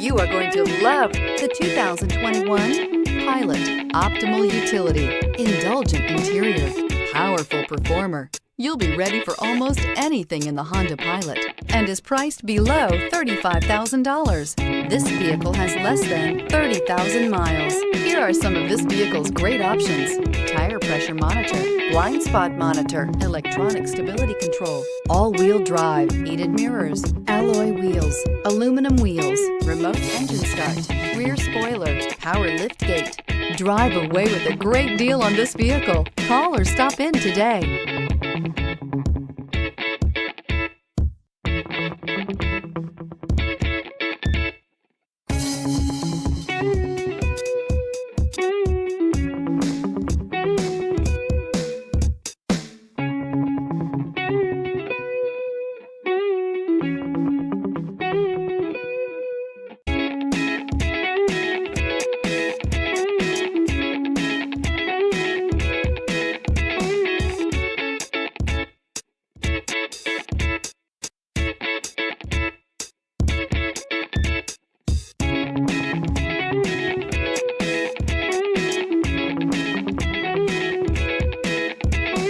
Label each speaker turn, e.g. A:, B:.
A: You are going to love the 2021 Pilot. Optimal utility, indulgent interior, powerful performer. You'll be ready for almost anything in the Honda Pilot and is priced below $35,000. This vehicle has less than 30,000 miles. Here are some of this vehicle's great options: tire pressure monitor, blind spot monitor, electronic stability control, all-wheel drive, heated mirrors, alloy wheels, aluminum wheels, remote engine start, rear spoiler, power lift gate. Drive away with a great deal on this vehicle. Call or stop in today.